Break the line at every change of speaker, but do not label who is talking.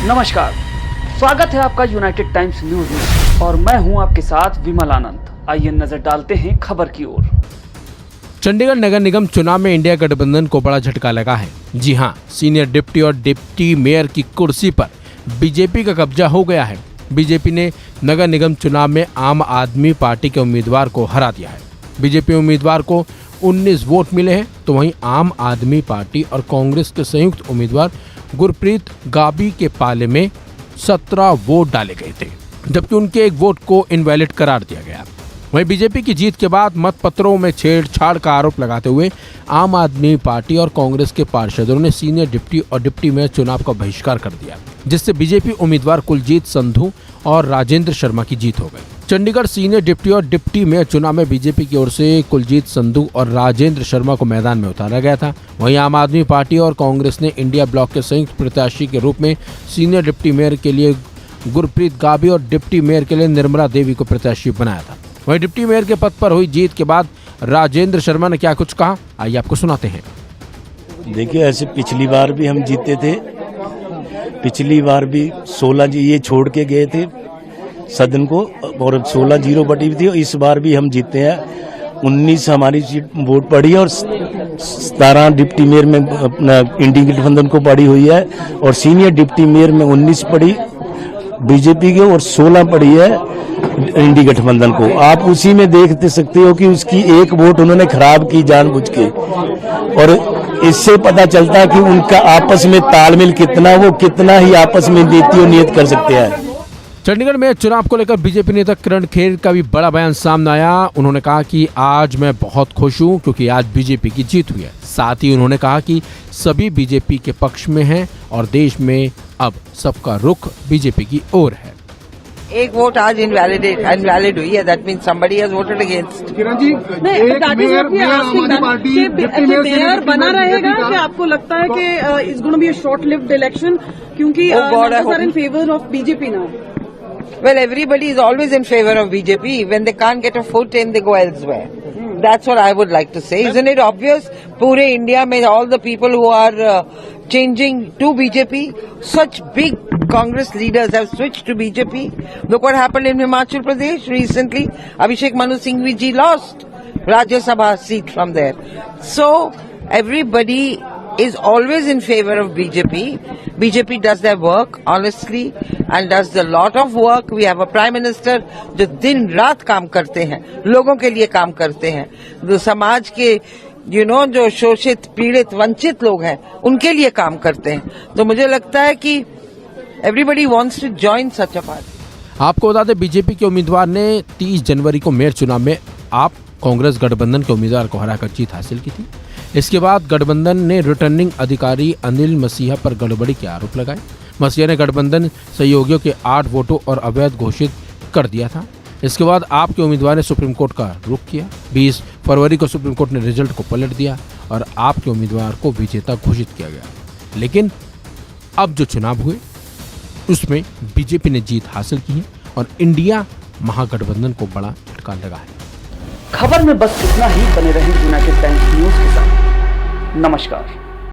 नमस्कार, स्वागत है आपका यूनाइटेड टाइम्स न्यूज में और मैं हूं आपके साथ विमल आनंद। आइए नजर डालते हैं खबर की ओर।
चंडीगढ़ नगर निगम चुनाव में इंडिया गठबंधन को बड़ा झटका लगा है। जी हां, सीनियर डिप्टी और डिप्टी मेयर की कुर्सी पर बीजेपी का कब्जा हो गया है। बीजेपी ने नगर निगम चुनाव में आम आदमी पार्टी के उम्मीदवार को हरा दिया है। बीजेपी उम्मीदवार को 19 वोट मिले हैं, तो वहीं आम आदमी पार्टी और कांग्रेस के संयुक्त उम्मीदवार गुरप्रीत गाबी के पाले में 17 वोट डाले गए थे, जबकि उनके एक वोट को इनवैलिड करार दिया गया। वहीं बीजेपी की जीत के बाद मतपत्रों में छेड़छाड़ का आरोप लगाते हुए आम आदमी पार्टी और कांग्रेस के पार्षदों ने सीनियर डिप्टी और डिप्टी मेयर चुनाव का बहिष्कार कर दिया, जिससे बीजेपी उम्मीदवार कुलजीत संधू और राजेंद्र शर्मा की जीत हो गई। चंडीगढ़ सीनियर डिप्टी और डिप्टी मेयर चुनाव में बीजेपी की ओर से कुलजीत संधू और राजेंद्र शर्मा को मैदान में उतारा गया था। वहीं आम आदमी पार्टी और कांग्रेस ने इंडिया ब्लॉक के संयुक्त प्रत्याशी के रूप में सीनियर डिप्टी मेयर के लिए गुरप्रीत गाबी और डिप्टी मेयर के लिए निर्मला देवी को प्रत्याशी बनाया था। वहीं डिप्टी मेयर के पद पर हुई जीत के बाद राजेंद्र शर्मा ने क्या कुछ कहा, आइए आपको सुनाते हैं।
देखिए, ऐसे पिछली बार भी हम जीते थे, पिछली बार भी 16 जी ये छोड़ के गए थे सदन को और 16-0 बटी थी। इस बार भी हम जीते हैं। 19 हमारी सीट वोट पड़ी और 17 डिप्टी मेयर में अपना इंडिया गठबंधन को पड़ी हुई है और सीनियर डिप्टी मेयर में 19 पड़ी बीजेपी के और 16 पड़ी है इंडी गठबंधन को। आप उसी में देख सकते हो कि उसकी एक वोट उन्होंने खराब की जानबूझ के, और इससे पता चलता है कि उनका आपस में तालमेल कितना, वो कितना ही आपस में नीति और नियत कर सकते हैं।
चंडीगढ़ में चुनाव को लेकर बीजेपी नेता किरण खेर का भी बड़ा बयान सामने आया। उन्होंने कहा कि आज मैं बहुत खुश हूं क्योंकि आज बीजेपी की जीत हुई है। साथ ही उन्होंने कहा कि सभी बीजेपी के पक्ष में हैं और देश में अब सबका रुख बीजेपी की ओर है।
एक वोट आज इनवैलिड हुई है, that means somebody has voted against।
Kiran ji, mayor बना रहेगा कि आपको लगता है कि it's gonna be a short lived election क्योंकि are in favour of BJP now?
Well, everybody is always in favor of BJP. When they can't get a foot in, they go elsewhere. That's what I would like to say. Isn't it obvious? पूरे India में all the people who are changing to BJP, such big Congress leaders have switched to BJP. Look what happened in Himachal Pradesh recently. Abhishek Manu Singhvi ji lost Rajya Sabha seat from there. So everybody is always in favor of BJP. BJP does their work honestly and does a lot of work. We have a prime minister जो दिन रात काम करते हैं, लोगों के लिए काम करते हैं, जो समाज के जो शोषित पीड़ित वंचित लोग हैं उनके लिए काम करते हैं। तो मुझे लगता है कि everybody wants to join such a party.
आपको बता दें, बीजेपी के उम्मीदवार ने 30 जनवरी को मेयर चुनाव में आप कांग्रेस गठबंधन के उम्मीदवार को हराकर जीत हासिल की थी। इसके बाद गठबंधन ने रिटर्निंग अधिकारी अनिल मसीहा पर गड़बड़ी के आरोप लगाए। मसीहा ने गठबंधन सहयोगियों के 8 वोटों और अवैध घोषित कर दिया था। इसके बाद आपके उम्मीदवार ने सुप्रीम कोर्ट का रुख किया। 20 फरवरी को सुप्रीम कोर्ट ने रिजल्ट को पलट दिया और आपके उम्मीदवार को विजेता घोषित किया गया। लेकिन अब जो चुनाव हुए उसमें बीजेपी ने जीत हासिल की है और इंडिया महागठबंधन को बड़ा झटका लगा है।
खबर में बस इतना ही। बने रहें यूनाइटेड टाइम्स न्यूज के साथ। नमस्कार।